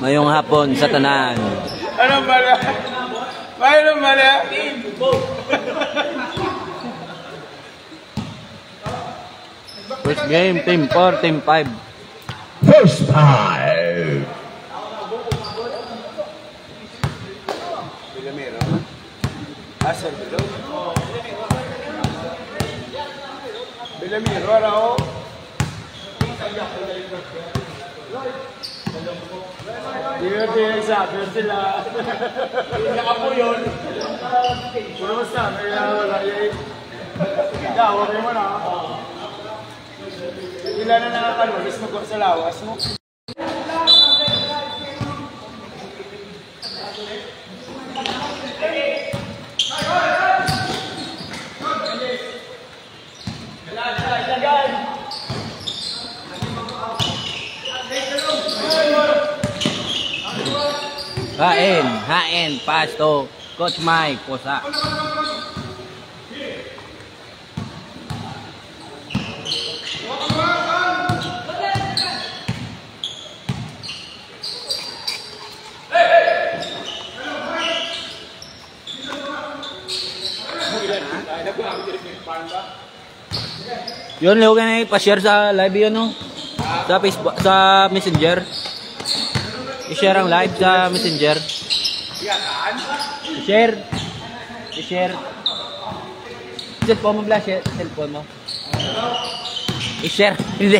Mayong hapon sa tanan. Anong bala? Mayroon bala? First game, team 4, team 5. First time. Bilamero. Asal dito? Bilamero, araw. Hindi sabi sila. Nakapo yun. Puro basta, may wala yun. Ikaw, okay mo na. Ilan na nakakalulis mo sa lawas mo? Hain, pass to Coach Mike Posa. Yun, liho ka na pa-share sa live yun, no? Sa Facebook, sa Messenger. I-share ang live sa Messenger. I-share. I-share. Cellphone mo, Blas. Cellphone mo. I-share. Hindi.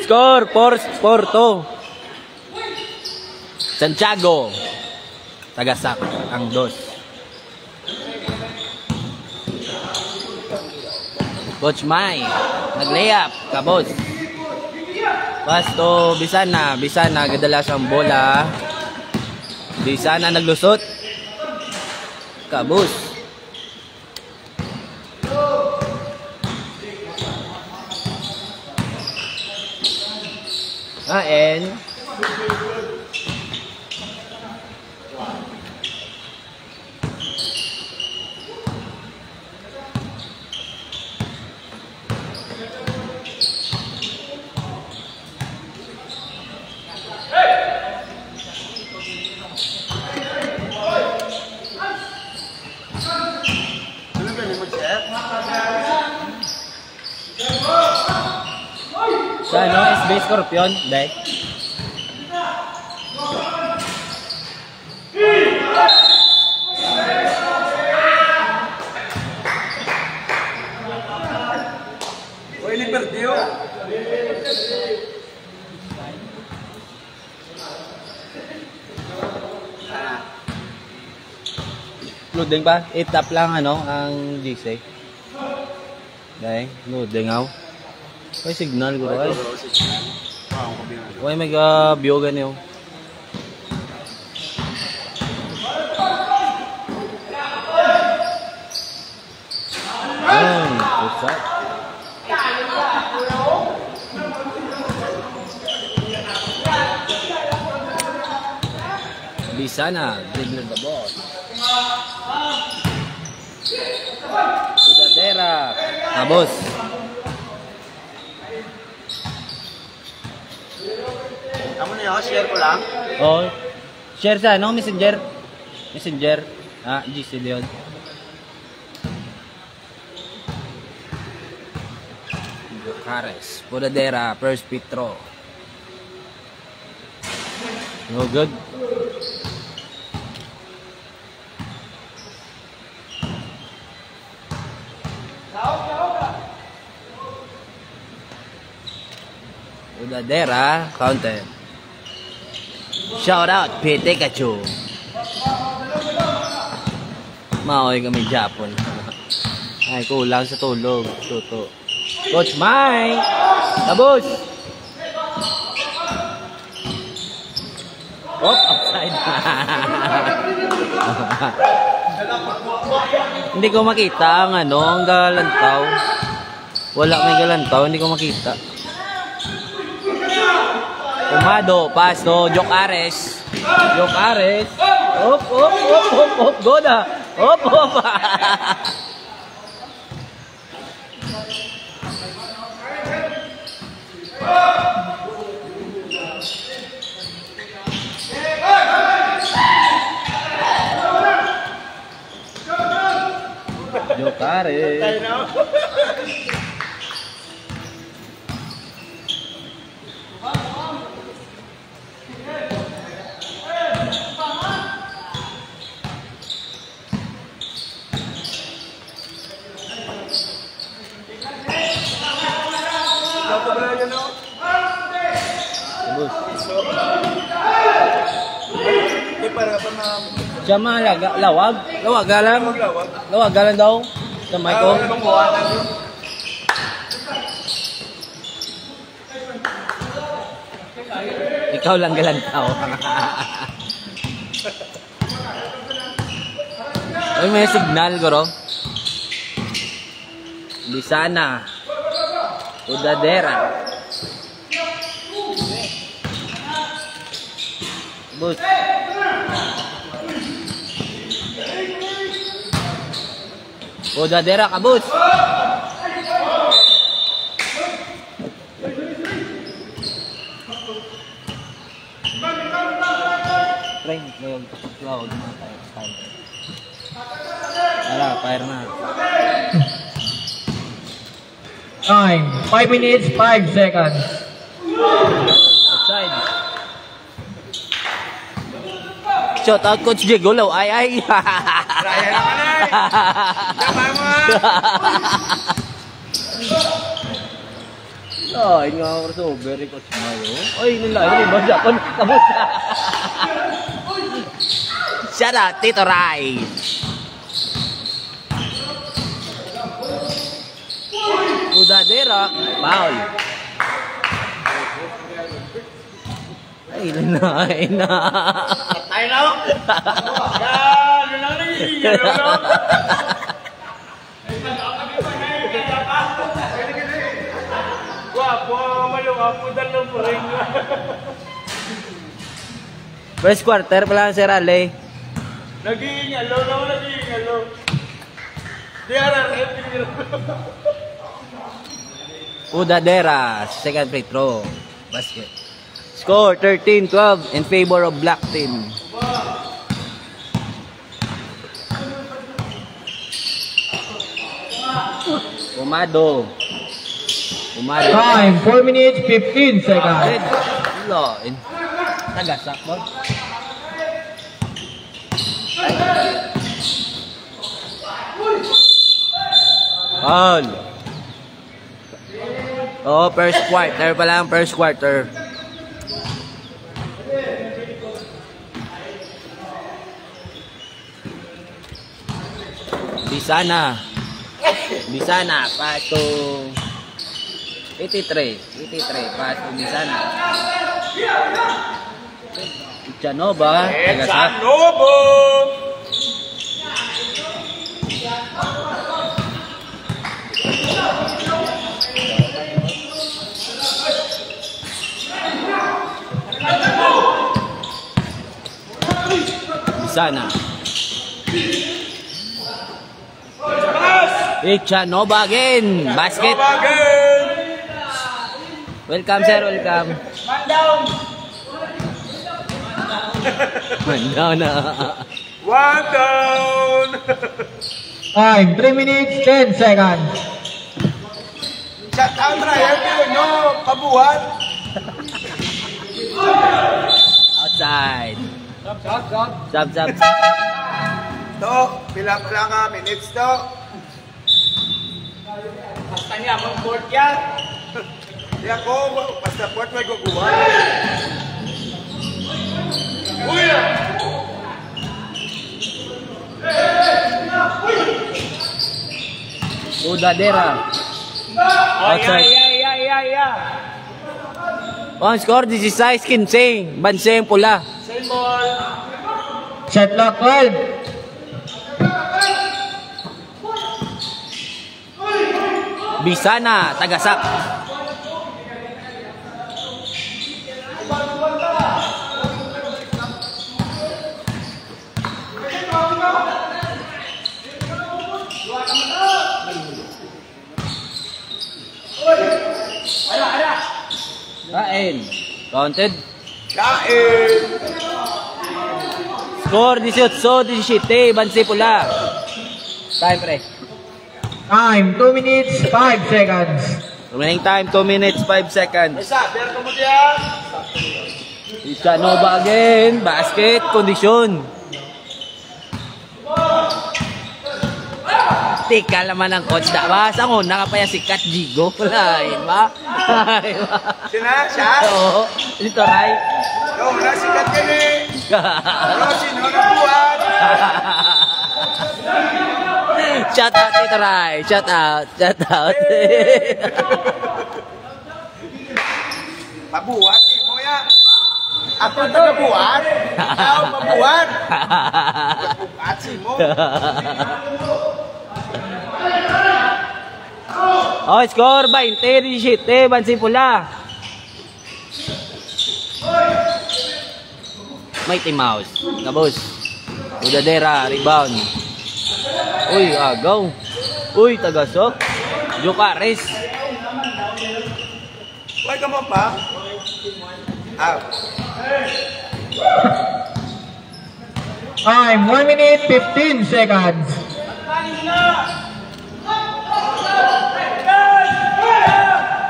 Score 4-2. Santiago. Tagasak ang dos. Coach Mai, nag-layup, kabos. Pasto, Bisana, gadalas ang bola. Bisana naglusot. Kabos. Hain. Sa ano, SB Scorpion, Dek. Uy, ni perdió. Loading pa? I-tap lang ano, ang GC. Dek, loading ako. May signal ko ay. Uy, may biyogan yun. Pusat. Bisana, dribbler the ball. Sudadera, Abos. Kamu na yun, share ko lang. Oh, share sa ano, Messenger. Messenger. GC yun. Bucares, Sudadera, first free throw. No good. Sudadera, counter. Shout out, Pikachu. Maoy kami Japon. Ay, kulang sa tulog. Tuto. Coach Mike! Tabos! Oh, upside. Hindi ko makita ang ano, ang galantaw. Wala may galantaw, hindi ko makita. Umado, pasto, Jokares. Jokares. Op, op, op, op, op, goda. Op, op. pare. Tayo na. Bus. Para pa na... Siya mahalaga. Lawag. Lawag galang. Lawag galang daw. Sa Michael. Ikaw lang galang tao. Ay, may signal, goro. Bisana. Udadera. Bus. Udadera ka, bus. Train, mayroon. Lawag mga tayo. Ala, fire na. Time, 5 minutes, 5 seconds. Outside. Shout out Coach J. Gulaw. Ay. Raya naman eh. Tama mo. Ay, nga ako so very Coach Mayo. Ay, nilay. Basta ako nakabot. Shout out, Tito Rai. Udadera. Foul. Ay, nanay na. Tayo na. Yan, yun lang nagiging. Wapo, maluwapo dalawang po rin. First quarter pa lang si Raleigh. Nagiging alo, nagiging alo. DRRF, Udadera, second free throw. Basket. Score 13-12 in favor of Black Team. Umado. Time, 4 minutes, 15 seconds. Red. Loin. Tagasak mo. Foul. Oh, first quarter pa lang, first quarter. Bisana, pass to 83, pass to Bisana. Chanova, tagasak. Nobo! Bisana. Ichanova again. Basket. Welcome, sir. Welcome. Man down! Man down na. One down! Time, 3 minutes, 10 seconds. Shut out, Ryan. No, kabuhan. Outside. Sub. To, bilang ka minutes to. Basta niya, mag-board yan. Di ako, basta board may guguhan. Uy! Udadera. Outside. On score, 16-15. Banseng pula. Same ball. Shot clock 12. Bisana, tagasak. Kain. Counted. Kain. Score 18-17. Bansi pula. Time pre. Time 2 minutes 5 seconds. Remaining time 2 minutes 5 seconds. Isa, pero kemudian. Villanova again. Basket. Kondisyon. Tika naman ang coach da ba? Sa una ka pa yung sikat Jigo. Wala ba? Sina, siya? Oo. Dito, right? Yo, wala sikat yan eh. Pero sino na buwan? Shout out dito, Rai. Shout out. Shout out. Mabuhat eh, kuya. Ako taga-buhat. Ikaw, mabuhat. Bukatsi mo. Oh, score 20-17. Bansi pula. Mighty Mouse. Gabos. Udadera. Rebound. Uy, agaw. Uy, tagasok. Jokares. Uy, ka mo pa? Out. Time 1 minute 15 seconds.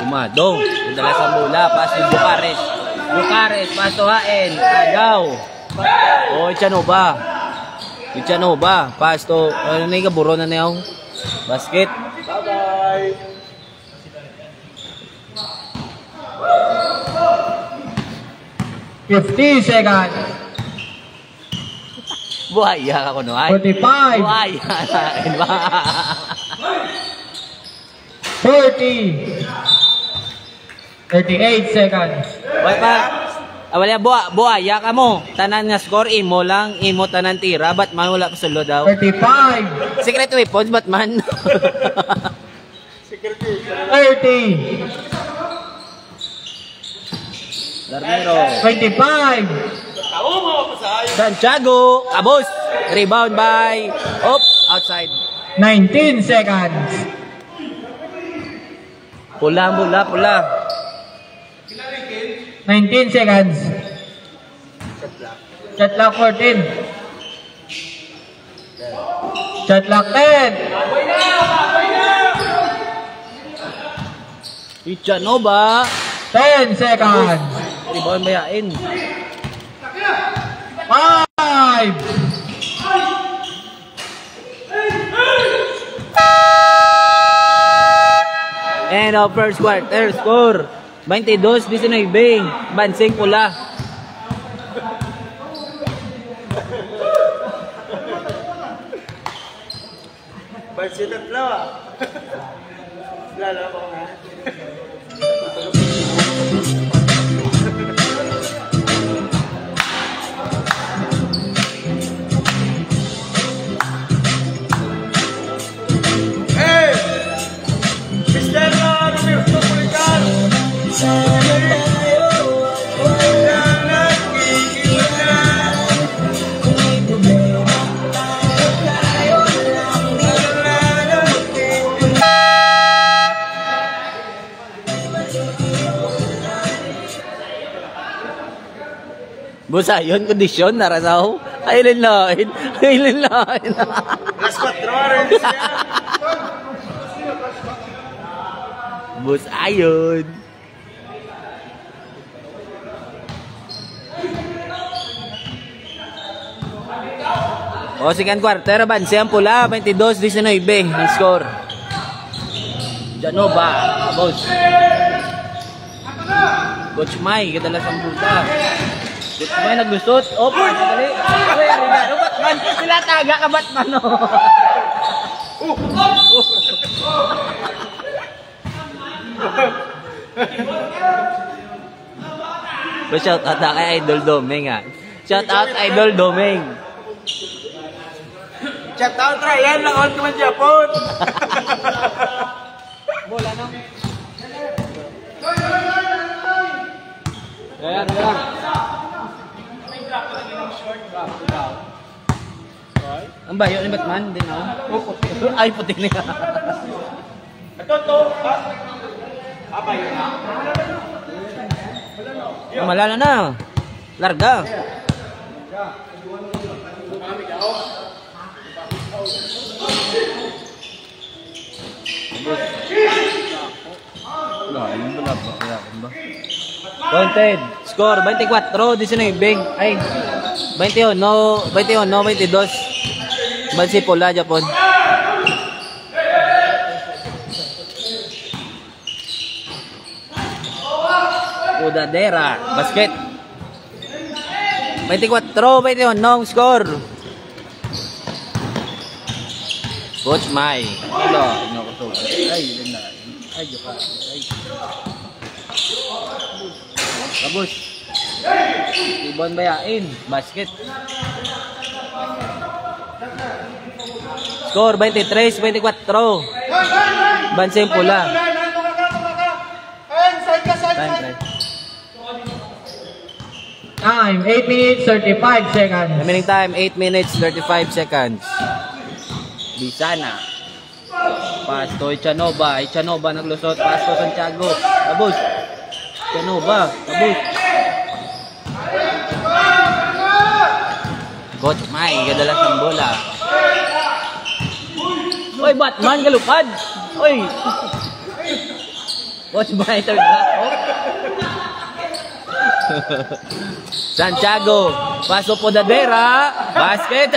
Umado. Dala sa bola. Pas ni Jokares. Jokares. Pas to Haen. Agaw. Oh, Villanova. Villanova. Pas to. Ano na yung kaburo na niyaw? Basket. Bye-bye. $50 seconds. Buhaya ako no ay. 45. Buhaya. 40. 38 seconds. Wala pa. Wala buhaya ka mo. Tanan nga score imo lang, imo tanan tira, Batman wala pa solo daw. 35. Secret weapons Batman. 30. Larmero. 25. Santiago, abos. Rebound by outside. 19 seconds. Pula. 19 seconds. Shot clock 14. Shot clock 10. Villanova. 10 seconds. Rebound bayain. 5. And of first quarter score 22-19. Bansing pula. Balsitat lang. Lala ko nga. Hey! Mr. Roberto Policar! Busa yun, kondisyon, narasaw. Ailin lain. Las 4 rin siya. Bus ayon. O, second quarter, bansi ang pula, 22-19 ang score. Villanova, abos. Coach May, kadalas ang buta. Coach May naglusot. Oh, dali. Uy, Arigado, Batman. Sila taga ka, Batman, no? Shout out na kay Idol Domeng, ha. Shout out Idol Domeng. Shout out Ryan, lang ka man Japon. Bola no. Ayan. Ang bayo ni Batman din no. Ay puti niya. Ito to. Apa yun na? Malala na. Larga. Wala, yung wala ba? Kaya ba? Counted. Score, 24, 19. Ay, 21, 22. Bansi pula, Japon. Pudadera, basket. 24, 21, score. Coach Mai. Hello, ko to. Ay, yun na. Ay, joke. Ay. Kabus. Ibon bayain, basket. Score 23-24. Banseng pula. Time 8 minutes 35 seconds. Remaining time 8 minutes 35 seconds. Bisana. Pasto Ichanova naglusot. Pasto Santiago. Abus. Ichanova. Abus. Coach Mai, gadalas ng bola. Oy, Batman, galupad. Oy. Coach Mai, third back. Oh. Santiago. Paso Pudadera. Basket.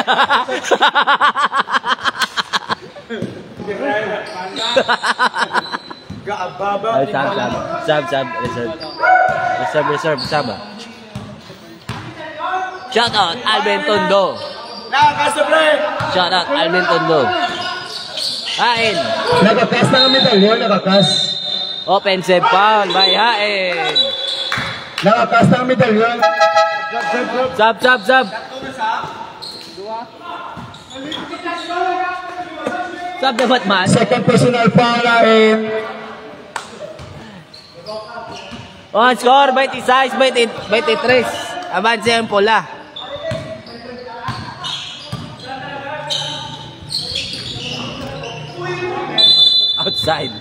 Gaababa. Reserve. Shout out Alvin Tondo. Shout out Alvin Tondo. Hain. Nakakas na kami tayo, nakakas. Offensive foul by Hain. Nakakas na kami tayo. Sab. Sab dapat man. Second personal foul Hain. On score 26, 23. Avance ang pula. Outside.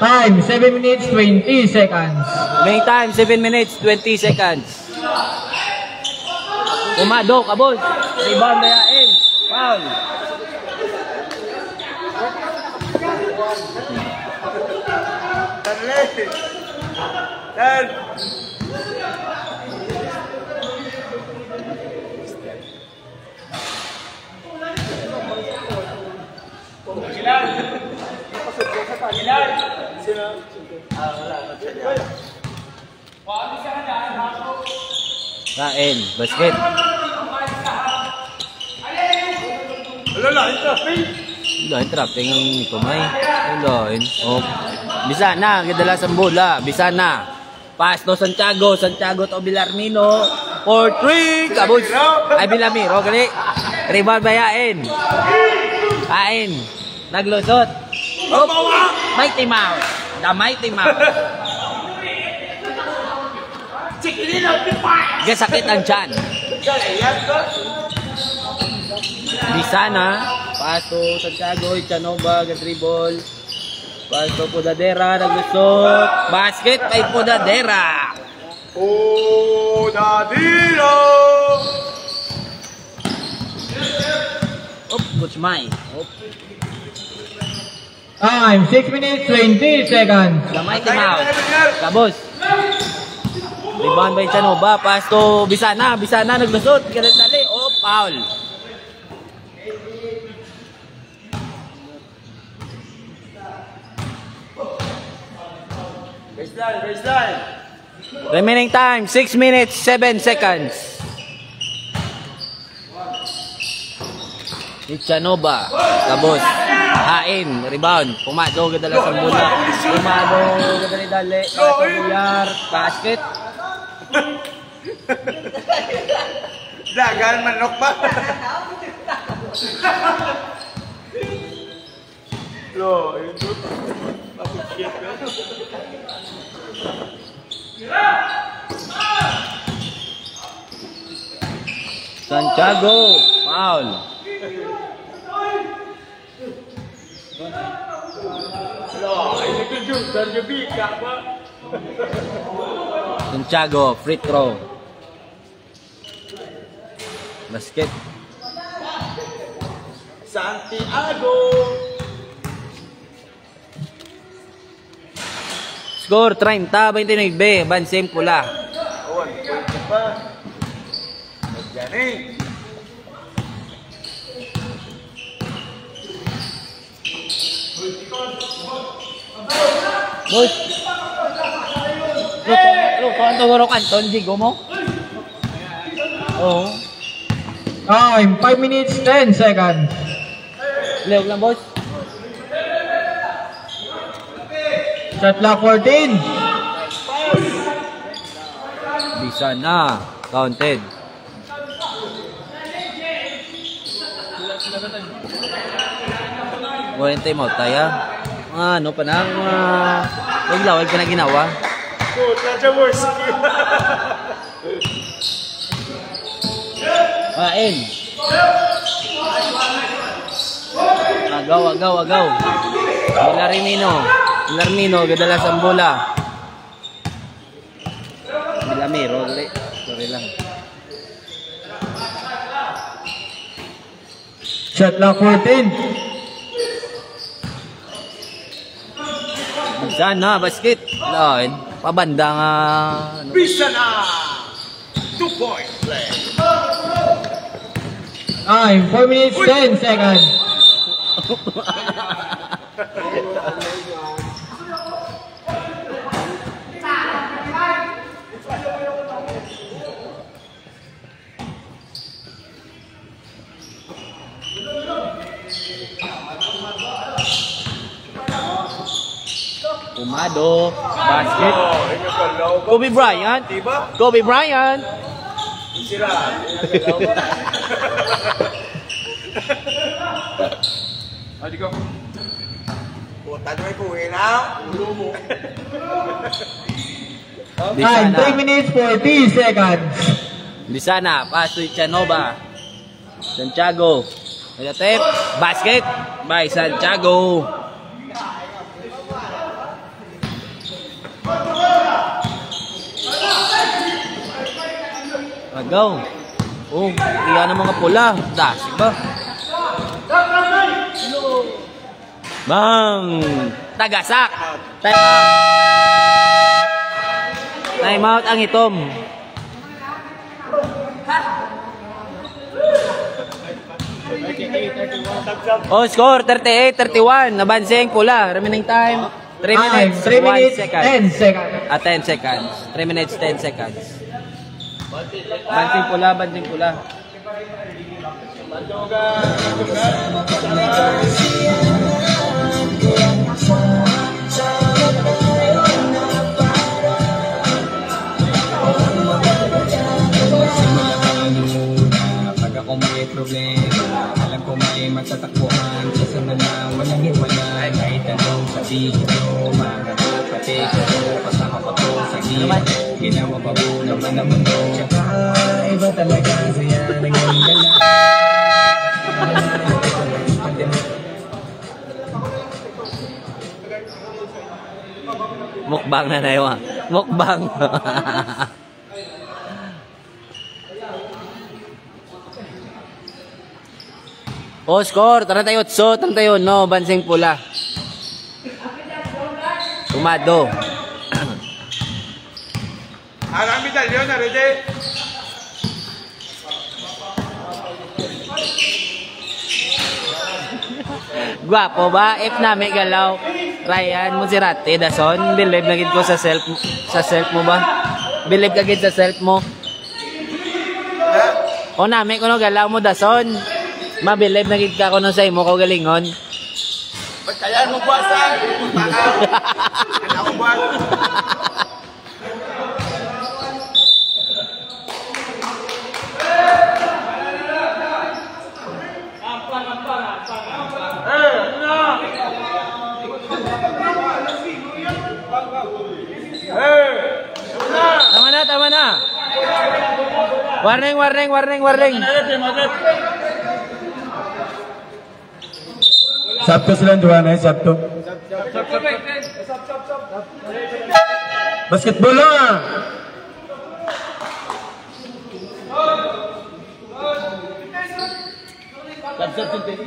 Time 7 minutes 20 seconds. Remaining time 7 minutes 20 seconds. Umadok, abos. Rebound bayain. Foul. Kain, basket. Lain trapping ang kumay. Lain. Oh. Bisa na, kadalas ang bola. Bisa na. Pasto Santiago to Villarmino. 4-3. Kabus. Ay Villamiro, gali. Rebound bayain. Kain. Naglusot. Oh, Mighty Mouse. The Mighty Mouse. Gasakit ang tiyan. Bisa na. Pasto Santiago, Ichanova, dribble. Pasto Pudadera, naglusot. Basket ay Pudadera. Pudadera. Op, Coach Mai. Op. Time 6 minutes 20 seconds. The Mighty Mouse. Kabos. Rebound by Ichanova. Pasto Bisana, naglusot. Ganun dali. Oh, foul. Baseline. Remaining time, 6 minutes, 7 seconds. Ichanova, Kabos, Hain, rebound, Pumado, gadalas ang bola. Pumado, gadali-dali, Puyar, basket. Dagan manok ba? Lo, itu bakit ka? Santiago, foul. Santiago, free throw. Basket. Santiago. Score 30-29, Banseng Pula. Oh, point pa. Yan eh. Boys. Luto ang tuguro kanton, Jigo mo? Oo. Time, 5 minutes, 10 seconds. Lewag lang, boys. Shot clock 14. Bisa na. Counted. Walang time out tayo. Ano pa na? Wag pa na ginawa. Good, Jaworski. N. Agaw. Larmino, gadalas ang bola. Bilamiro, sorry lang. Shot clock 14. Sana, basket. Lain, pabanda nga. Bisa na. 2-point play. Time, 4 minutes, 10 seconds. Pumado, basket. Oh, Kobe Bryant. diba? Kobe Bryant. Sira. Adi ko. Puta nyo ay kuhin na. Ulo mo. Time, 3 minutes, 40 seconds. Bisana, pass to Chanova. Santiago. Tip, basket by Santiago. Agaw. Oh, iyan ang mga pula. Dasig ba? Bang! Tagasak! Time out ang itom. Oh, score 38-31. Nabanseng Pula. Remaining time 3 minutes, 3 minutes, 1 second. 10 seconds. 10 seconds. 3 minutes, 10 seconds. Banseng Pula. Pag ako may problema, alam ko may magtatakbuhan. Sa sunod na walang hiwalay. Kahit anong sabihin nyo, mga kapatid ko, kasama ko to sa gilid. Ginawa pa po naman ang mundo. Tsaka iba talaga saya ng iyong gala. Mukbang na na yun. Mukbang. Oh, score 38-31, no, Banseng Pula. Tumado. Ang medalyon na ready. Gwapo ba? If nami galaw. Ryan Musirate, Dason. Believe na gid ko sa self mo ba? Believe ka gid sa self mo. O nami ko no galaw mo, Dason. Mabilib na gid ka ko no sa imo ko galingon. Pagkayaan mo buwasan. Ano ko buwan? Tama na. Warning. Sabto silang duha na, Sabto. Basketball na!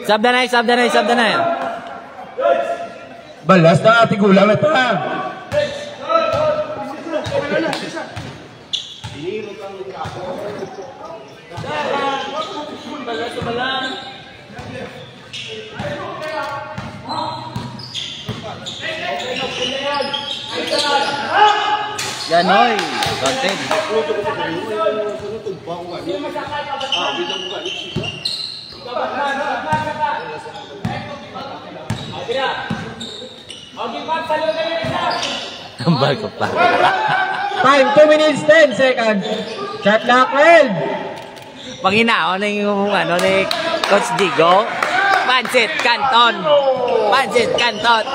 Sab na na, sab na na, sab na na. Balas na tigulang na ta. Ganoy, content. Tambal ko pa. Time 2 minutes 10 seconds. Shot clock 12. Panginaon na yung ano ni Coach Digo. Pansit Canton. Pansit Canton.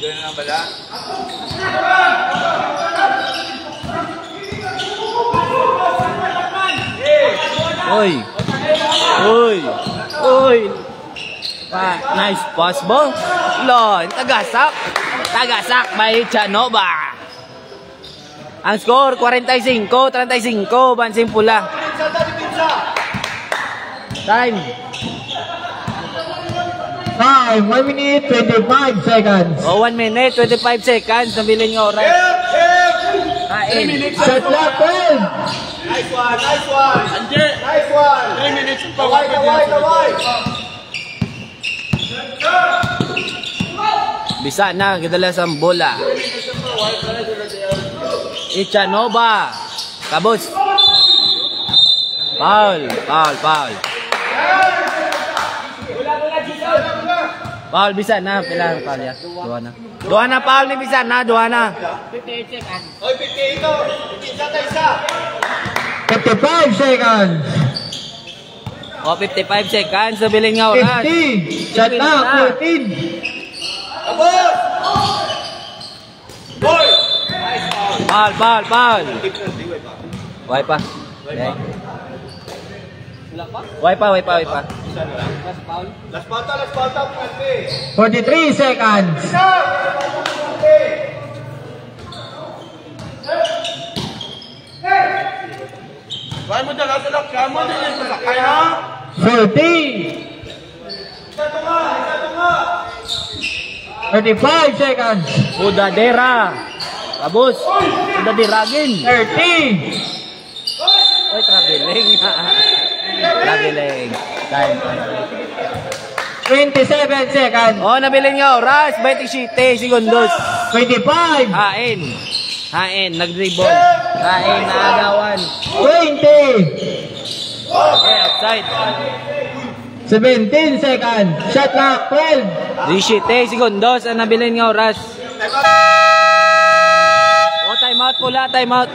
Ganun na pala. Uy. Uy. Uy. Nice pass ball. Lon, tagasak. Tagasak by Chanova. Ang score 45-35, Bansing Pula. Time. Time 1 minute 25 seconds. Oh, 1 minute 25 seconds. Nabilin nga oras. Kain. Shot clock 12. Nice one, nice one. Nice one. 3 minutes pa. Kaway. Bisa na, kadalas ang bola. Ichanova. Kabos. Foul. Foul, bisa na. Pilang foul ya. Dua na foul ni bisa na. Dua na. 58 seconds. Oy, 58 ito. Isa. 55 seconds. O, 55 seconds. Nabilin nga oras. 50. Shot clock 14. Abos! Boy! Foul. Why pa? Why pa? Last pauta, penalty. 43 seconds. Kaya mo dala sa lakya mo, din yung masakay ha? 40. Isa to nga. 35 seconds. Udadera. Kabos. Udadiragin. 30. Oy, traveling. Traveling. Time. 27 seconds. Oh, nabilin nga oras. 27 segundos. 25. Hain. Nag-dribble. Hain, naagawan. 20. Okay, outside. 17 seconds. Shot clock 12. 17 segundos. Ang nabilin nga oras. Oh, time out pula. Time out.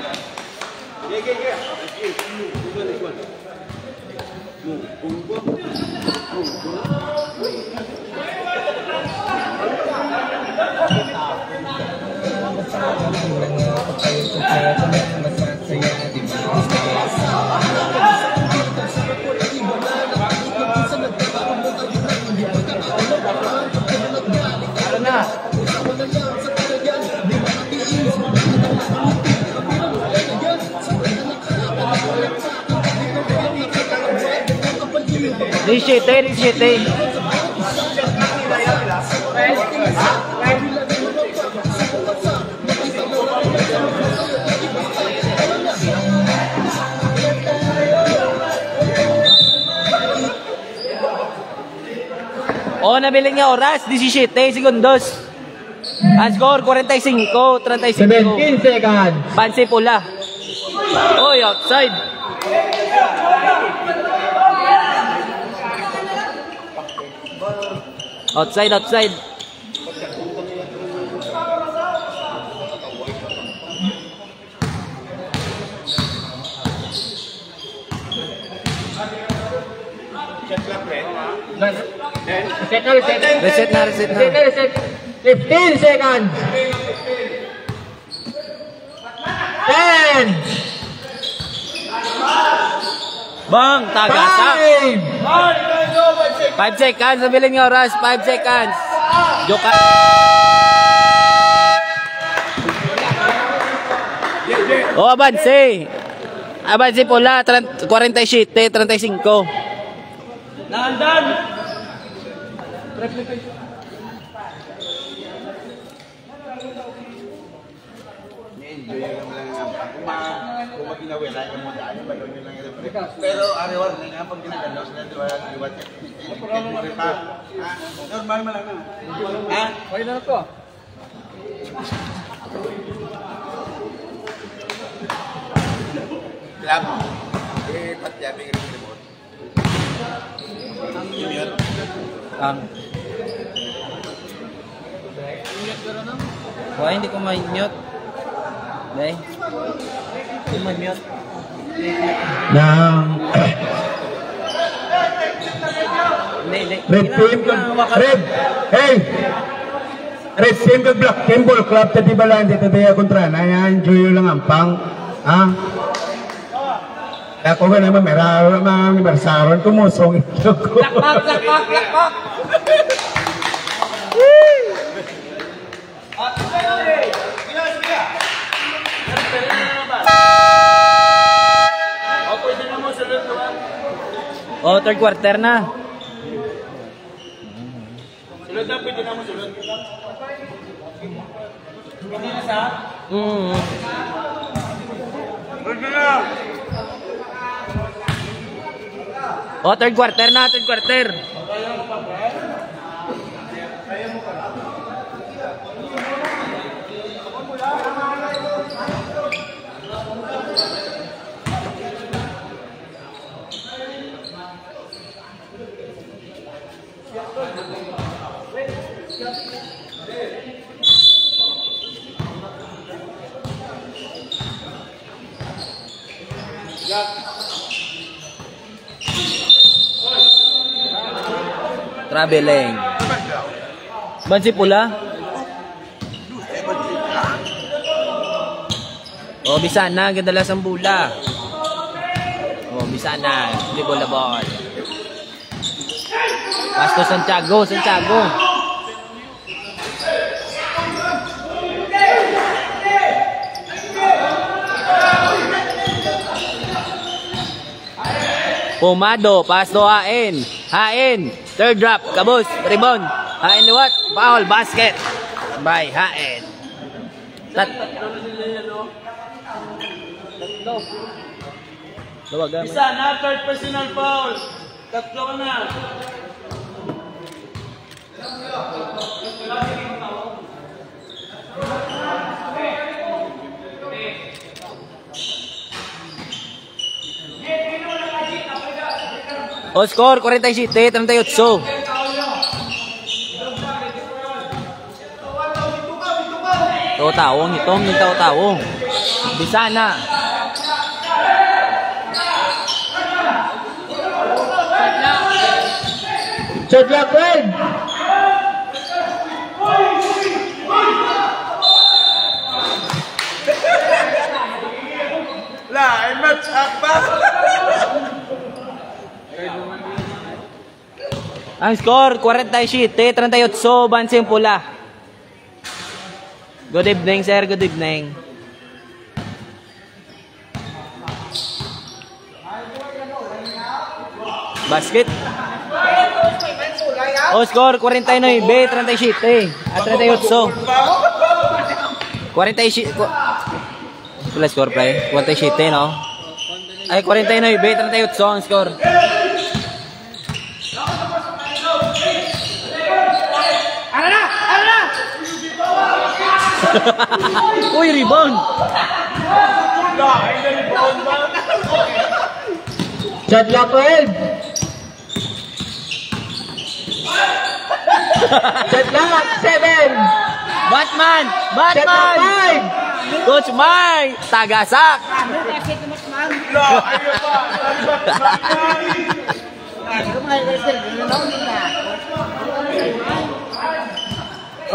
Risite. Oh, nabilin nga oras, 17 segundos. Ang score, 45-35. 17 seconds. Pansi pula. Oy, outside. Outside. Reset na. 15 seconds. 10. Bang, tagasak. 5. 5 seconds, nabilin nga oras. 5 seconds. Joka. Oh, abanse. Abansi pula, 47, 35. Naandan! Enjoy lang lang kung maginawin lang mo daan ba yun lang pero ariwar nga pag ginagalos na diwat normal man lang ha okay na to club patyabing remote Ang why hindi ko ma-mute? Dai. Hindi ma-mute. Ng Hindi. Red Team, Red, hey! Red Team kag Black Team Ball Club tadi balan dito tayo kontra na yan, enjoy lang ang pang, ha? Ako nga naman, meron mga barsaron kumusong ito ko. Lakpak. Oh, third quarter na. sulod na pwede na mo sulod pwede na sa pwede na Oh, third quarter na. Traveling. Bansi pula. Oh, bisa na. Gadalas ang bula. Oh, bisa na. Libol-labol. Pasto Santiago. Pumado. Pasto Hain. Third drop, kabus, rebound, Hain liwat, foul, basket by Hain. isa na third personal foul tatlo na O score, 47, 38. Tao-tawong itong yung tao-tawong. Bisa na. Shot clock, Red. la match up ba Ang score, 47, 38, Bansing Pula. Good evening, sir. Good evening. Basket. O score, 49, 37, at 38. 47. Wala score, play. 47, no? Ay, 49, 38 ang score. Uy, rebound. Shot clock, Red. Shot clock, 7. Batman! Shot clock, 5. Coach Mike! Tagasak!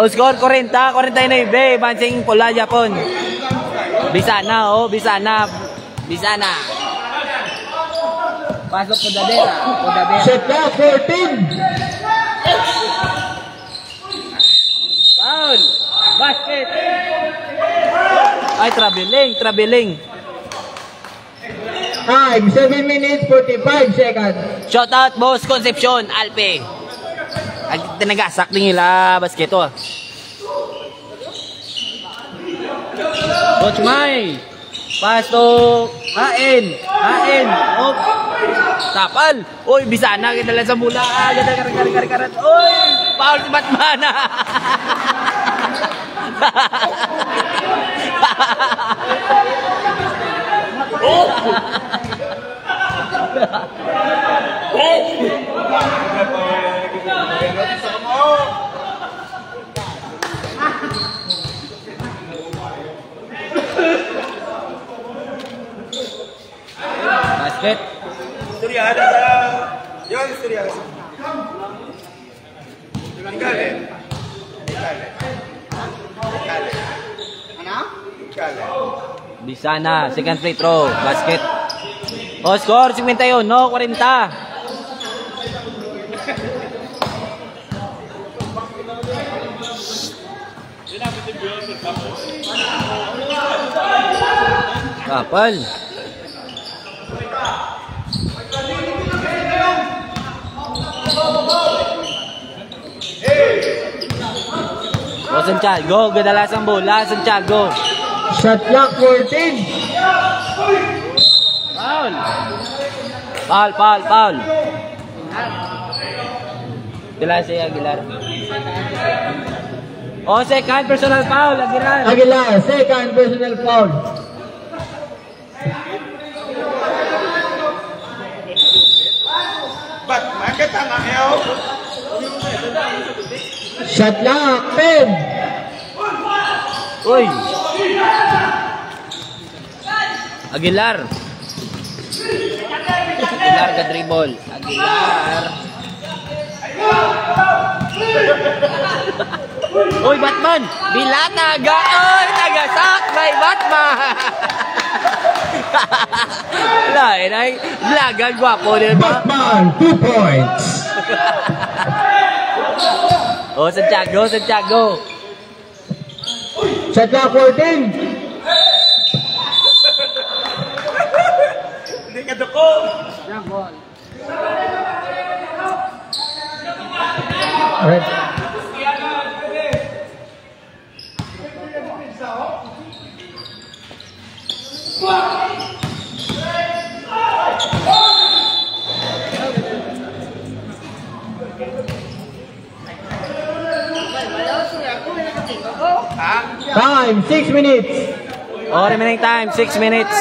O score 40, 49, Bansing Pula, Japon. Bisa na, oh, bisa na. Pasok po Dadera. Shot clock, 14. Foul! Basket! Ay, traveling. Time, 7 minutes, 45 seconds. Shout out, Boss Concepcion, Alpe. Tinagasak din nila basketo. Coach May. Pass to Hain. Oh. Tapal. Oy, Bisana kita lang sa mula. Karat. Oy, foul si Batman. Basket. Istorya ada sa... Yun, istorya. Ikale. Ano? Ikale. Bisana, second free throw, basket. O, score, 51, no, 40. Kapal. O, Santiago, gadalas ang bola, Santiago. Shot clock 14. Foul. Aguilar si Aguilar. O, second personal foul, Aguilar. Aguilar, second personal foul. But, makita nga ayaw. Shot clock 10. Uy. Aguilar ka dribble. Aguilar. Uy, Batman. Bilataga. Uy, tagasak by Batman. Lain ay lagan gwapo din ba? Batman, 2 points. Oh, Santiago. Shot clock 14. Hindi ka duko. Alright. Time, 6 minutes. Oh, remaining time, 6 minutes.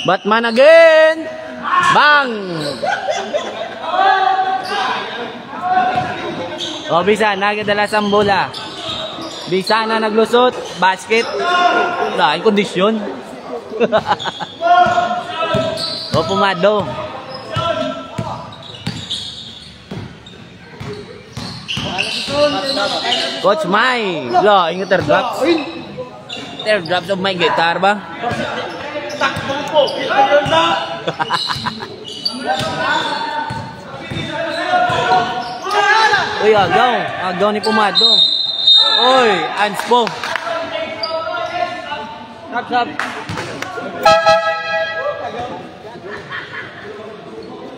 Batman again. Bang. Oh, Bisana nagdala sa bola. Bisana naglusot, basket. Lain kondisyon. Oh, Pumado. Coach Mai. Lah, ingat teardrops. Teardrops of my guitar ba? Uy, agaw ni Pumado. Uy, Anspo. Sap.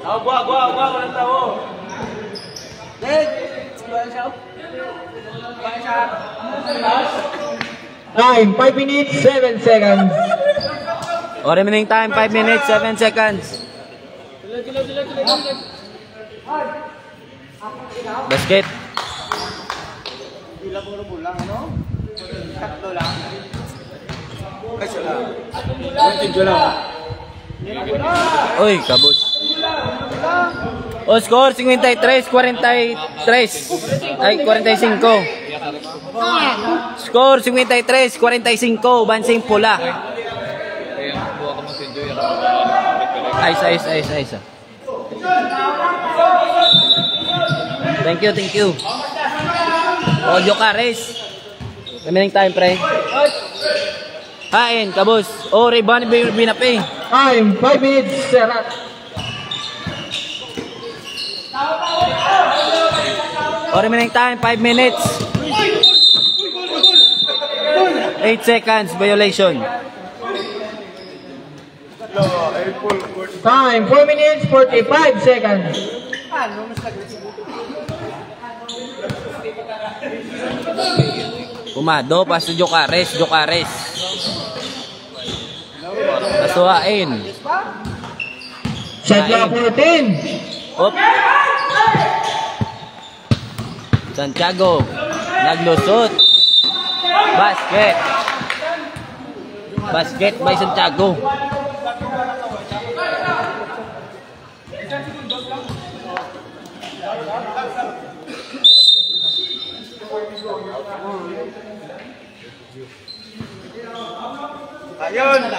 Gua, walang tao. Time, 5 minutes, 7 seconds. Oh, remaining time, 5 minutes, 7 seconds. Basket. Uy, kabus. O, score 53, 43. Ay, 45. Score 53, 45. Bansing pula. Ayos. Thank you. Audio Cares. Remaining time, pre. Hain, kabus. O, Ray-Ban, binapi. Time, 5 minutes, Serat. O, remaining time, 5 minutes. 8 seconds violation. Time, 4 minutes, 45 seconds. Pumado, paso Jokares. Pasuhain. Shot clock 14. Op. Santiago. Naglusot. Basket. Basket by Santiago. Ayun!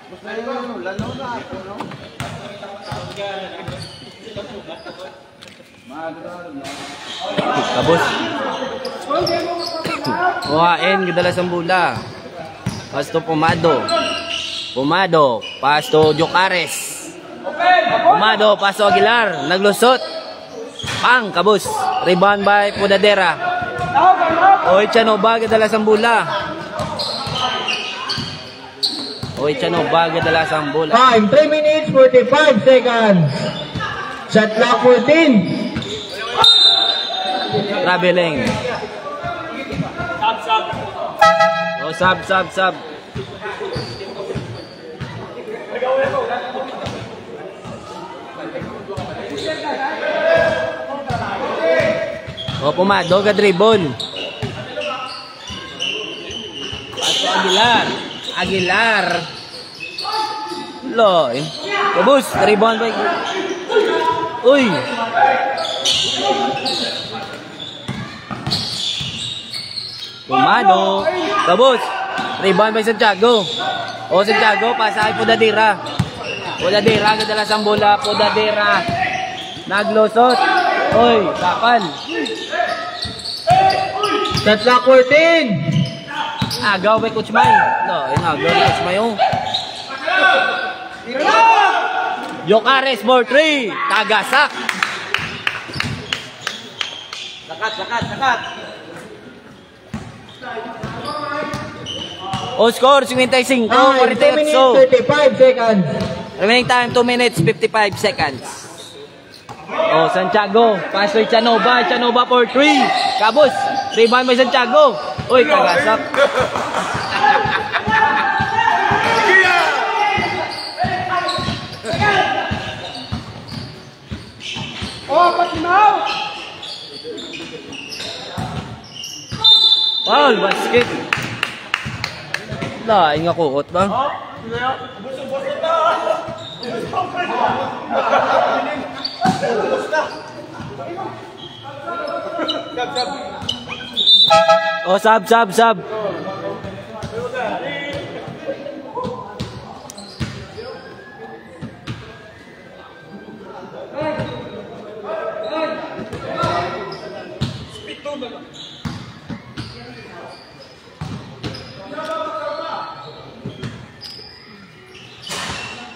Basta yun, lalaw na ako, no? Tapos. Kuhain, gadalas ang bula. Pasto Pumado. Pasto Jokares. Pumado, pasto Aguilar. Naglusot. Pang, kabus. Rebound by Podadera. Oy, Chanova, gadalas ang bula. Time, 3 minutes, 45 seconds. Shot clock 14. Traveling. Oh, sub. Oh, Pumado, dribble. Paso Aguilar. Loy. Kabus, rebound by. Uy. Pumado. Kabus. Rebound by Santiago. O Santiago, pasa kay Podadera. Gadalas ang bola. Podadera. Naglusot. Uy, kapal. Shot clock 14. Agaw by Coach May. No, agaw by Coach May. Jokares for 3. Tagasak. Sakat. O score, 55. Time, 2 minutes, 35 seconds. Remaining time, 2 minutes, 55 seconds. O, Santiago. Pasoy Chanova for 3. Kabus. Rebound by Santiago. Uy, tagasak. Foul, basket. Lain nga kuot ba? Oh, sub.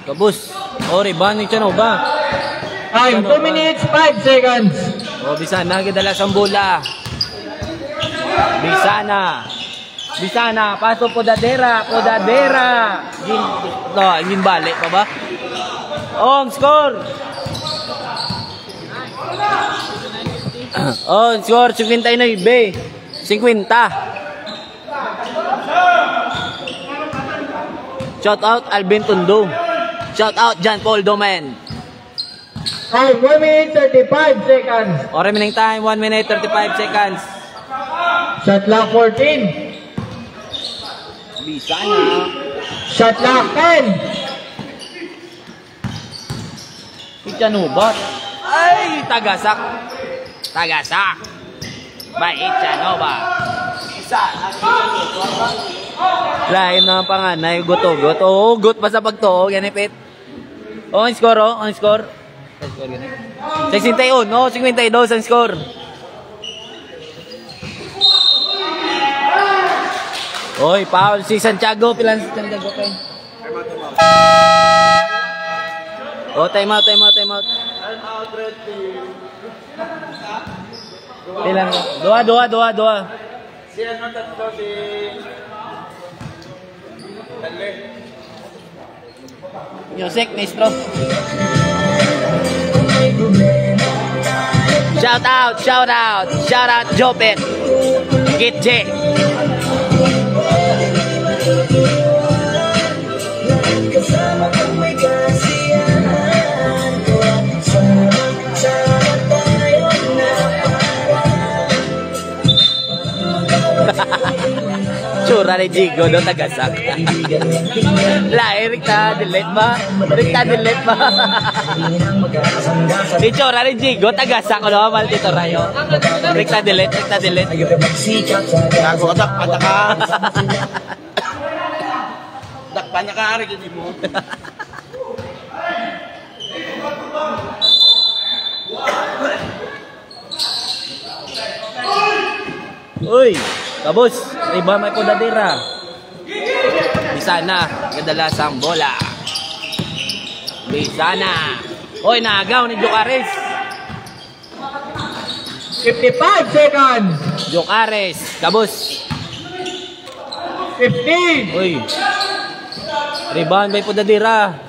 Kabus. Oh, rebound ni Chanova. Time, 2 minutes, 5 seconds. Oh, Bisana, gadalas ang bola. Bisana, paso Podadera. Ingin balik pa ba? Oh, score. Oh, score 59. 50. Shout out Alvin Tondo. Shout out John Paul Domen. Time, 1 minute, 35 seconds. O, remaining time, 1 minute, 35 seconds. Shot clock 14. Bisana. Shot clock 10. Chanova. Ay, tagasak. Bait Chanova. Lain na panganay, gut-ugot. Oh, gut pa sa pagtuo, ganipit. Oh, ang score, oh. 61, no? 52 ang score. Oy, foul si Santiago. Pilan si Santiago kay? Oh, time out. Pilan ka? Dua. Si ano tatlo, si... Dali. Music, maestro. Shout out, shout out, shout out, Jopet. Git J. Kasama kang may kasiyahan ko. Sama tayo na Tsura ni Jigo do tagasak. La, Rikta delete ba? Rikta delete ba? Si tsura ni Jigo tagasak ko no, Maldito Rayo. Rikta delete, Rikta delete. Gago ka, pataka. Dakpan niya ka, Arik, hindi mo. Uy, kabos, iba may kudadira. Bisana, kadalasang bola. Bisana. Uy, naagaw ni Jokares. 55 seconds. Jokares, kabos. 15. Uy. Rebound may kudadira.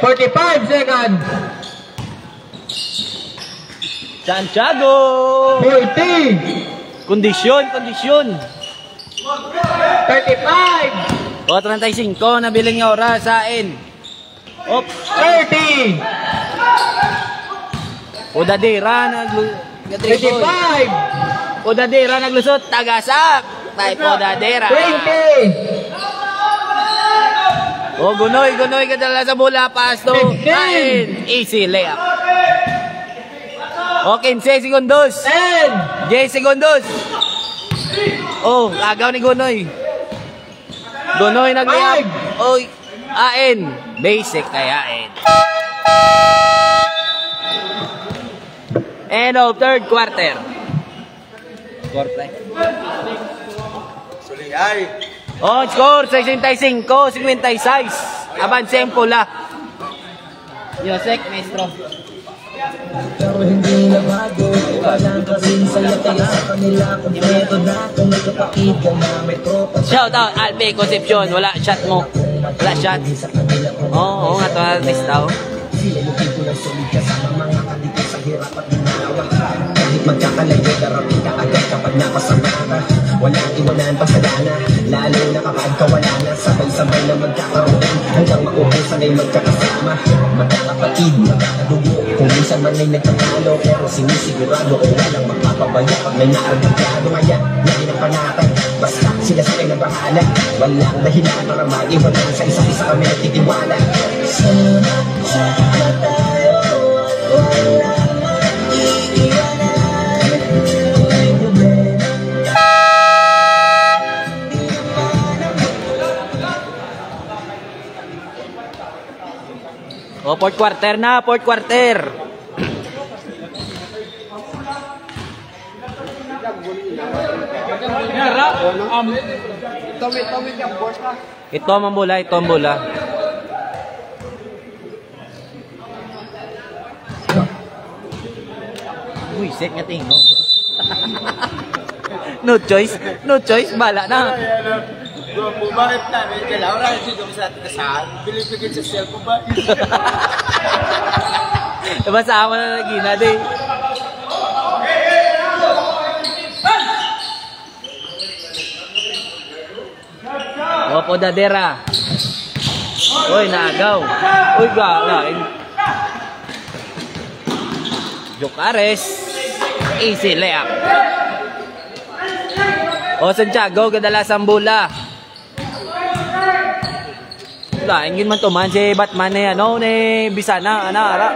45 seconds. Santiago. 40. Kondisyon, kondisyon. 35. O, 35, nabiling nga oras sa akin. Op. 30. Kudadira, 25. Kudadira, naglusot, tagasak. Tay Kudadira. 20. O, gunoy, gunoy ka dala sa bola. Pass to. 15. Easy layup. O, 15 segundos. 10. 10 segundos. Oh, agaw ni Gunoy. Gunoy nag-layup. Oy, AN. Basic kay AN. End of third quarter. Quarter. Suliay. Oh, score 65-56. Avance ang pula. Yosek, maestro. pero hindi na bago. Walang kasing saya kaya sa kanila kung metoda. Kung nagkapakid ka na may tropa. Shout out, Alpe Concepcion. Wala shot mo. Wala shot. Oo, nga ito artist tao. Sila yung tipo ng solid kasama mga kalikot sa hirap at ginawa. Kahit magkakalayo, darating ka agad kapag napasama ka. Walang iwanan pagsadana, lalo na kapag kawala na. Sabay-sabay na magkakaroon hanggang maubusan ay magkakasama. Magkakapatid, magkakadugo, kung minsan man ay nagtatalo. Pero sinisigurado kung walang magpapabaya pag may naaragado. Kaya, lagi ng panatag, basta sila sa na bahala. Walang dahilan para mag-iwanan sa isa't isa kami nagtitiwala. Sama tayo at walang mag-iiwanan. May problema. O, fourth quarter na, fourth quarter. Ito ang bola, ito ang bola. Uy, set nga tingo. No choice, bala na. Bumarit na, may kailangan rin siya sa ating kasal. Bilipigin sa cellphone ba? Masama na nagina din. Opo, Dadera. Uy, naagaw. Uy, galain. Jokares. Easy layup. O, Santiago, kadalasang bola. Lain yun man tuman si Batman na yan, no? Ni Bisana, ara.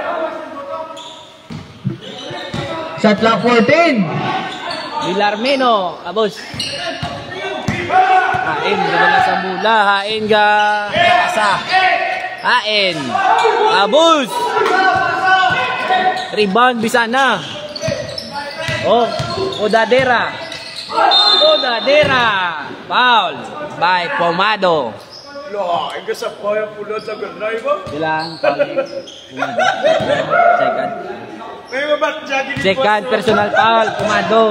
Shot clock 14. Villarmino, abos. Hain, kadalasang bola. Hain ka. Asa. Hain. Abos. Rebound, Bisana. Oh, Odadera. Odadera. Foul by Pomado. Lo, ang kasap ko yung pulot sa gulay mo. Bilang foul. Pomado. Second. May mabat dyan. Second personal foul, Pomado.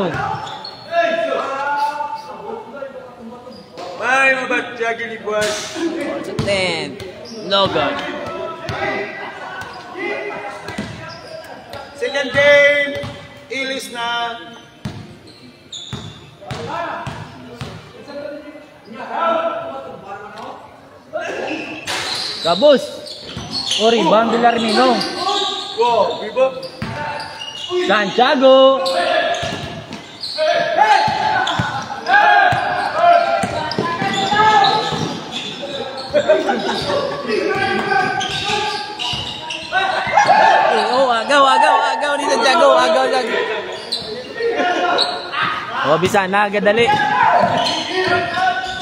Ay, mabatya ginigwan. 10. No good. Second game. Ilis na. Kabus. O rebound Villarmino. Go, Bibo. Santiago. Oh, agaw ni Santiago, agaw. Oh, bisa na, gadali.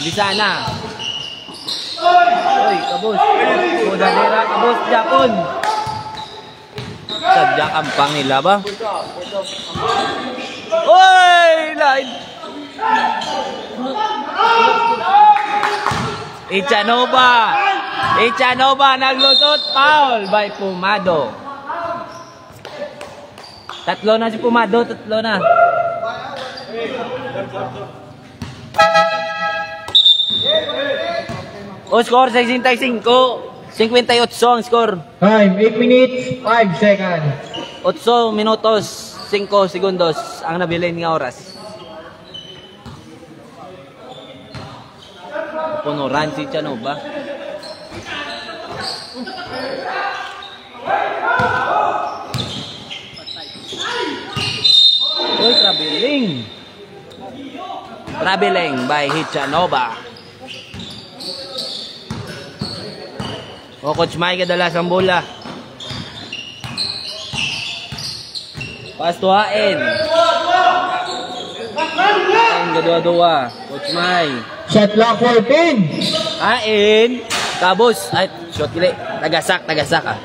Bisa na. Oy, kabus. Mudadera, kabus, Japon. Sadya kampang nila ba? Oy, lain. Ichanova naglusot, foul by Pumado. Tatlo na si Pumado, tatlo na. O score 65. 58 ang score. Time, 8 minutes, 5 seconds. 8 minutos, 5 segundos ang nabilin nga oras. Punuran si Chanova. Uy, traveling by Hichanova. O, Coach Mike, kadalas ang bola. Pastuhain. Ang gadua-dua. Coach Mike. Shot clock 14. Hain. Kabus. Ay, shot kili. Tagasak ah.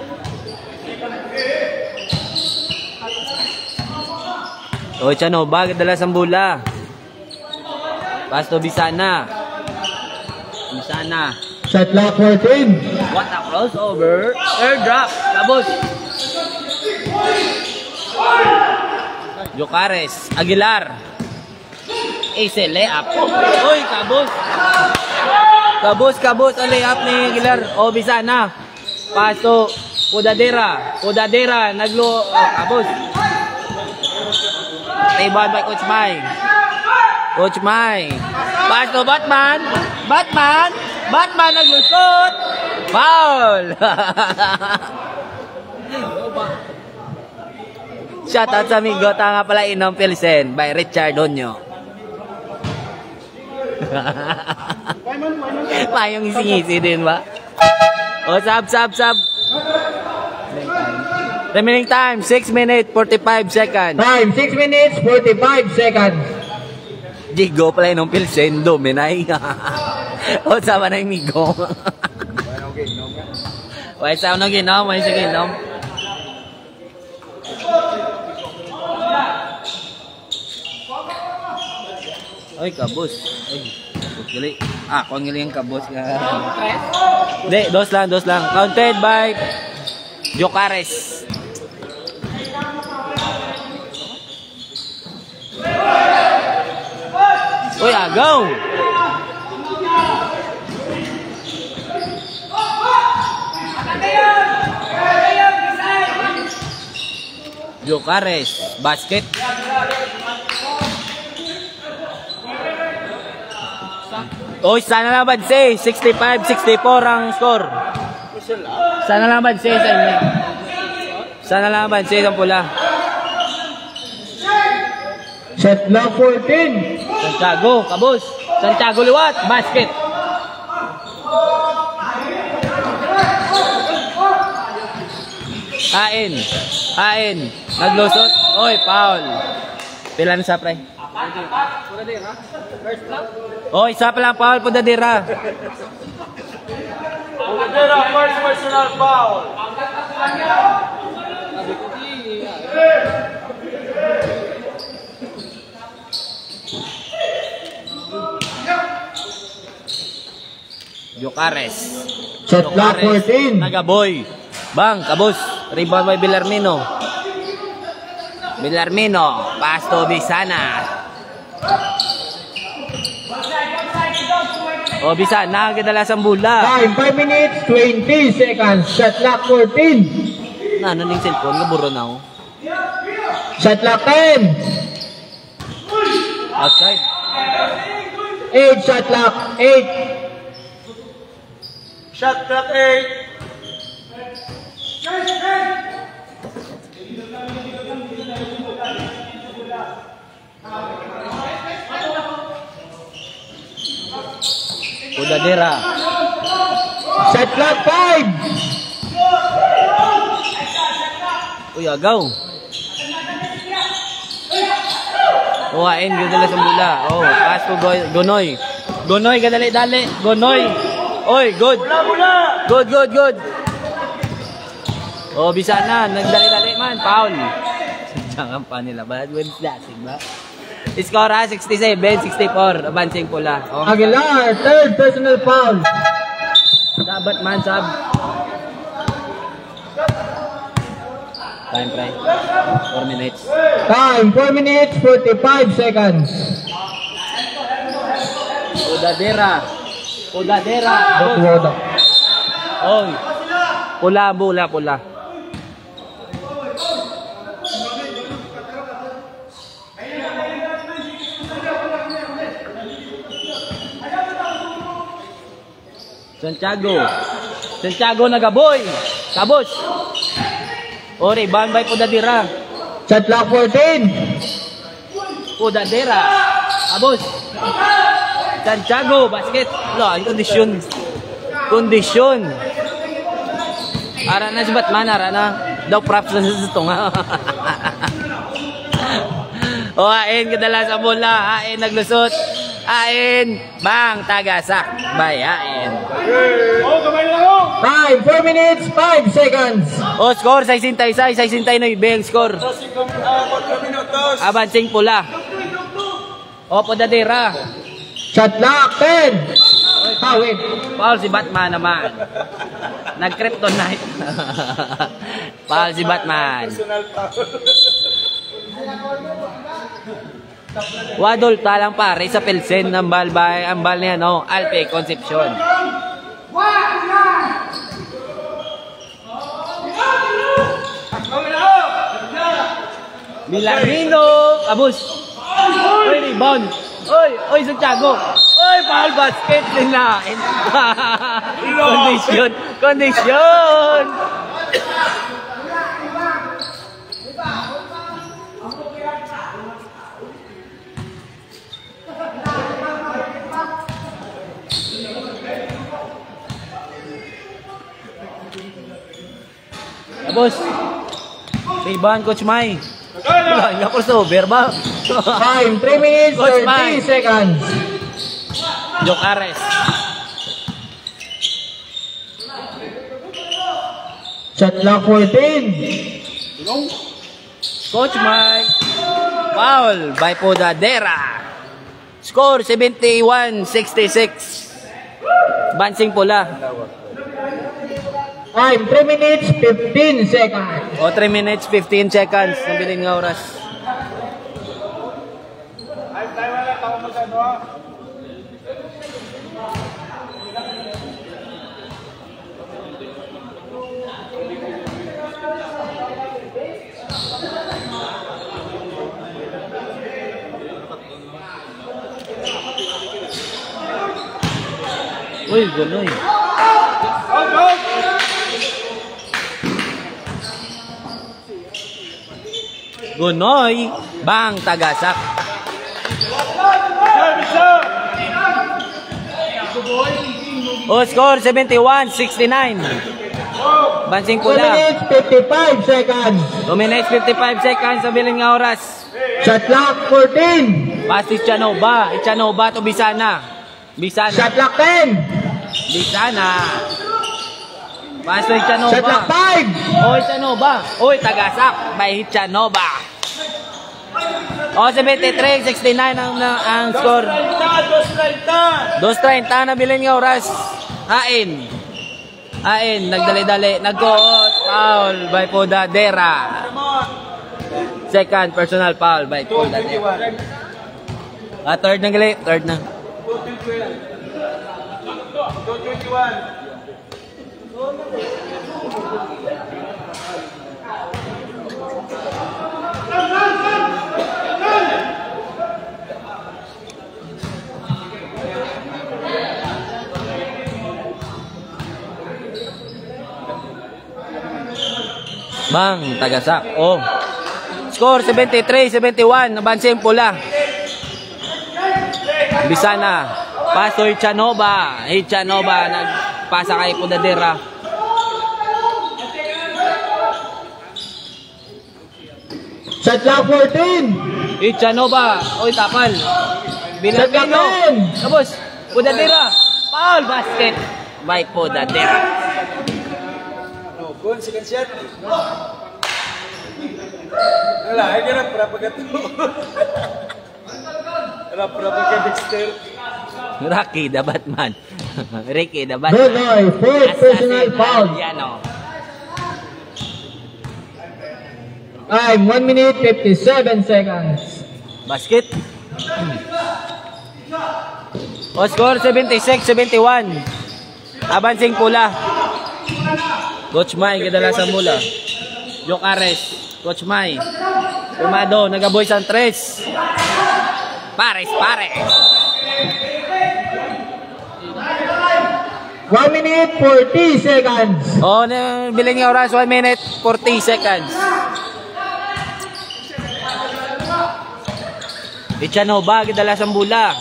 O, Chanova, kadalas ang bola. Pasto Bisana. Shot clock 14. What a crossover. Airdrop. Kabus. Jocares. Aguilar. Ace layup. Uy, Kabus. Ang layup ni Aguilar. O, Bisana. Paso. Podadera. Kabus. Rebound by Coach Mike. Paso, Batman naglusot. Foul. Shoutout sa amigo. Tanga pala inom Pilsen by Richard Onyo. Mayong isingisi din ba? O, sub. Remaining time, 6 minutes, 45 seconds. Time, 6 minutes, 45 seconds. Jigo pala inom Pilsen, dominay. O, sama na yung migo. Why sa unang ginom? Why sa ginom? Ay, kabus. Ay, gali. Kung gali yung kabus. Hindi, dos lang. Counted by Jocares. Uy, agaw! Jocares, basket. Oy, sana naman si 65-64 ang score. Sana naman si sa inyo. Sana naman si ang pula. Shot clock 14. Santiago, kabus. Santiago liwat, basket. Hain. Naglusot. Oy, foul. Pila na sa pre? Oy, isa pa lang foul, Podadera. First personal foul. Jocares. Shot clock 14. Nagaboy. Bang, kabus. Rebound by Villarmino. Pasto Bisana. O, bisa na, kadalasang bula. Time, 5 minutes, 20 seconds. Shot clock 14. Ano ning cellphone, naburo na ako. Shot clock 10. Outside. 8, shot clock 8. Shot clock 8. Udadera. Shot clock 5. Uy, agaw. Uwain, gadalas ang bula. Oh, pass to Gonoy. Gonoy, kadali-dali. Gonoy. Oy, good. Good, good, good. Oh, bisa na. Nagdali-dali man. Foul. Sadyangan pa nila. Bad web flashing ba? Score ha, 67-64. Abansing pula. Oh. Aguilar, third personal foul. Sabat man, sab. Time, try. 4 minutes. Time, 4 minutes, 45 seconds. Udadera. Udadera. Woda. Oy. Pula, bula, pula. Santiago nagaboy. Kabos. Ori, banbay Udadera. Shot clock 14. Udadera. Kabos. Santiago, basket. Lo, kondisyon. Kondisyon. Ara na si Batman, ara na. Daw props na sa tunga. O, ain, kadalas ang bola. Ain, naglusot. Ain, bang, tagasak. Bayain. Time, 4 minutes, 5 seconds. O, score, 66-69 ang score. Abansing pula. O, Udadera. Shot clock 10. Foul. Foul si Batman naman. Nag-kryptonite. Foul si Batman. Wadol talang pare sa Pilsen ng balbay ang bal niya no, Alpe Concepcion. Milarino, abus. Oy, rebound. Oy, Santiago. Oy, foul basket nila. Kondisyon. Abus. Rebound, Coach Mai. Wala, hindi ako sober ba? Time, 3 minutes, Coach 30 Mike. seconds. Jokares. Shot clock 14. Coach Mike. Foul by Udadera. Score 71-66. Bansing pula. Time, 3 minutes, 15 seconds. O 3 minutes 15 seconds. Nabiling nga oras. Uy, guloy. Gunoy, bang, tagasak. O, score 71-69. Bansing 2 pula. minutes, 55 seconds. 2 minutes 55 seconds sa bilin nga oras. Shot clock 14. Pass to Ichanova to Bisana. Shot clock 10. Bisana. Pass to Ichanova. Shot clock 5. Oy, Ichanova. Oy, tagasak by Ichanova. O, 73-69 ang score. 2.30 na bilin nga oras. Hain, nagdali-dali. Nag-goot. Foul by Udadera. Second personal foul by Udadera. Third na gali. Third na. Bang, tagasak. Oh. Score 73-71. Nabansi yung pula. Bisana. Paso Hichanova. Hichanova. Nagpasa kay Pudadera. Shot clock 14. Hichanova. Oy, tapal. Shot clock Bilapino. 10. Tapos, Pudadera. Foul basket. By Pudadera. Gun, second shot. Wala, ay ganap, rapagato. Rapagato. Rocky the Batman. Ricky the Batman. Godoy, fourth personal foul. Yan o. Time, 1 minute 57 seconds. Basket. O score 76-71. Abansing pula. Coach Mai, kadalasan mula. Joke Ares. Coach Mai. Pumado, nagaboys ang tres. Pares. 1 minute 40 seconds. O, bilhin nga oras, 1 minute 40 seconds. Ichanova, kadalasan mula.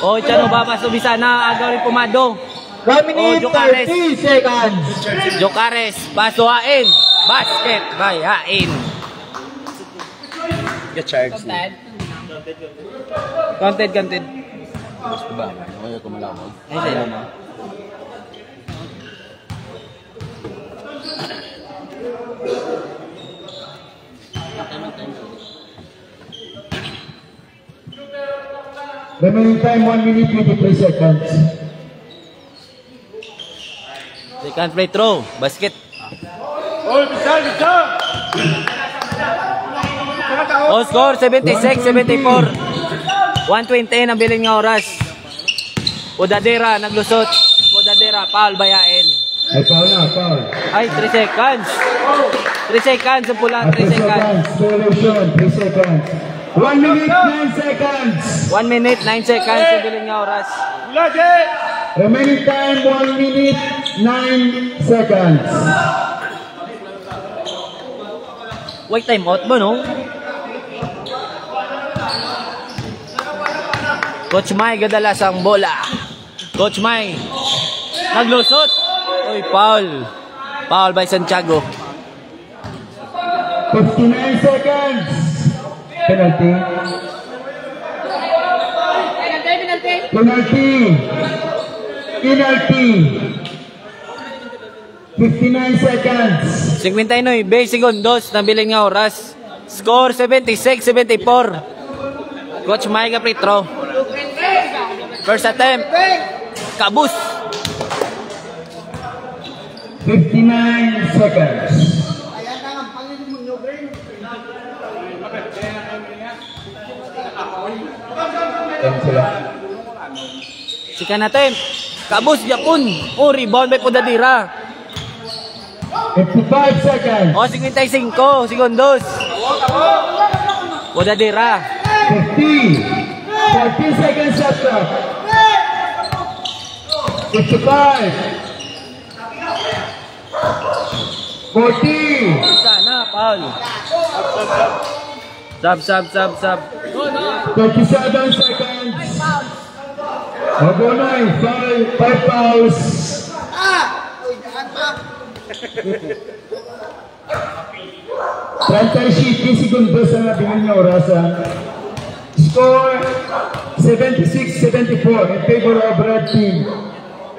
O, Ichanova, paso Bisana, agaw rin Pumado. 1 minute 30 seconds. Jokares, paso Hain. Basket by Hain. Get charged na. Counted. Gusto ba? Ayaw ko malawag. Ay, sa'yo mo. Remaining time 1 minute 23 seconds. Second free throw. Basket. O score 76-74. 120 ang bilin nga oras. Pudadera naglusot. Pudadera foul bayain. Ay, foul na, foul. Ay 3 seconds. 3 seconds ang pula. 3 seconds. Solution, 3 seconds. 1 minute 9 seconds. 1 minute 9 seconds ang bilin nga oras. Remaining time 1 minute 9 seconds. Wait, time out ba no? Coach Mai gadalas ang bola. Coach Mai naglusot. Oy, foul. Foul by Santiago. 59 seconds. Penalty. 59 seconds. 59 segundos na bilin nga oras. Score 76-74. Coach Mai ka free throw. First attempt. Kabus. 59 seconds. Second attempt. Kabus Japon. O rebound by Pudadera. 55 seconds. O 55 segundos. Pudadera. 50. 40 seconds shot clock. 55. 40. Sana foul. Sub. 37 seconds. Magunay, 5 fouls. Trenta-7 segundos ang nabigyan niya orasan. Score 76-74 in favor of red team.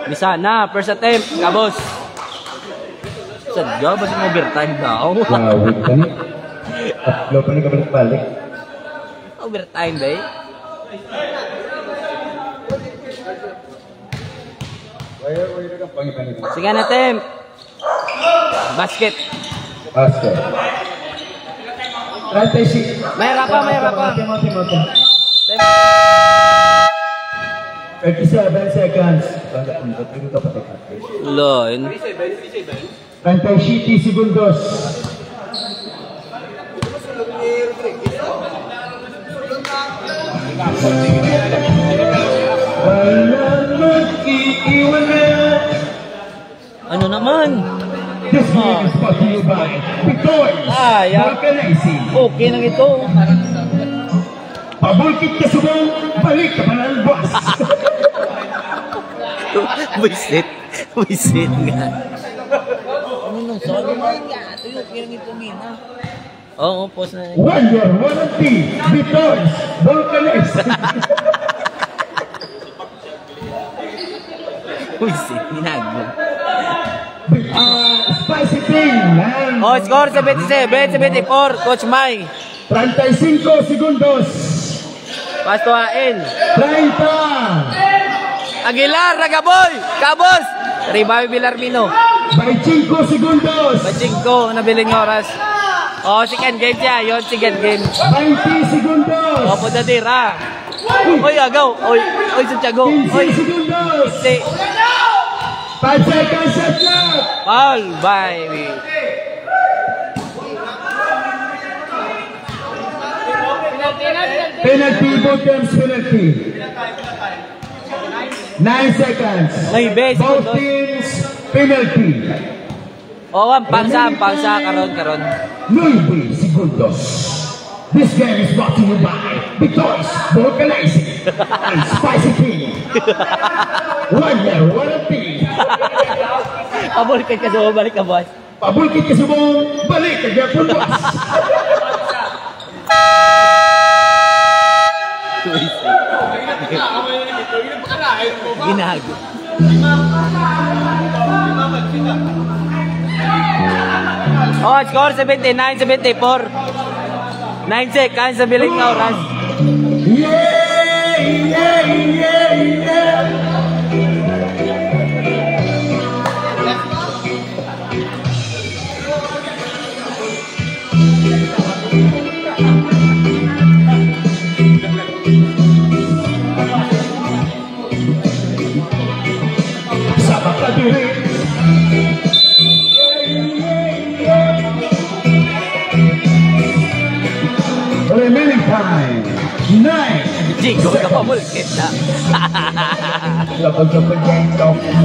Bisana, first attempt. Kabus. Sadya, ba sa overtime daw? Wawit ka ni. Tatlo pa nagkabalik-balik. Overtime ba eh? Second attempt. Basket. Basket. 36. Mahirap pa. 37 seconds. Line. 37 segundos. Walang mag-iiwanan. Ano naman? This week is brought to you by Victorious Vulcanizing. Okay lang ito. Pabulkit ka subong, balik ka pa ng boss. Wisit. Wisit nga. Ano nang sabi mo nga? Ito yung okay lang ito gina. Oo, post na. 1 year warranty. Victorious Vulcanizing. Wisit. Minago. Spicy thing, man. Oh, score 77-74. Coach Mai. 35 segundos. Pastuain. 30. Aguilar, Ragaboy. Cabos. Ribawi Villarmino. 25 segundos. Bachingko, nabiling oras. Oh, second game siya. Yun, second game. 20 segundos. Oh, Pudadir, Oy, agaw. Oy, Santiago. 15 Oy, segundos. 5 5 seconds, shot clock. Foul by Penalty, both teams penalty. 9 seconds. May base. Both teams penalty. Oh, ang pangsa karon. 9 segundos. This game is brought to you by Victorious Vulcanizing and Spicy King. 1 year warranty. Pabulkit ka sa balik ka, boss. Pabulkit ka subong, balik ka gyapon boss. Ginago. Oh, score 79-74. 9 seconds sa bilis na oras. Yeah, yeah, yeah, yeah. Sabak ka diri. Remaining time 9. Jigo ka pabulkit na.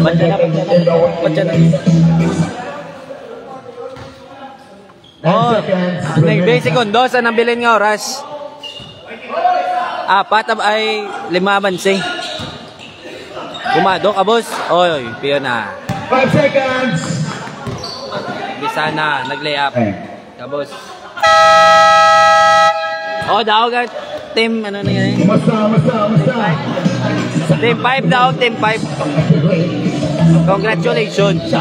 Padya na. Oh, 9 sekundos ang nabilin nga oras. 4 ay 5 bansing. Kumado ka, boss. Oy, piyo na. 5 seconds. Bisa na, nag-layup. Ka, boss. Oh, daw ka. Team, ano na yan? Masa. Team 5 daw, team 5. Congratulations.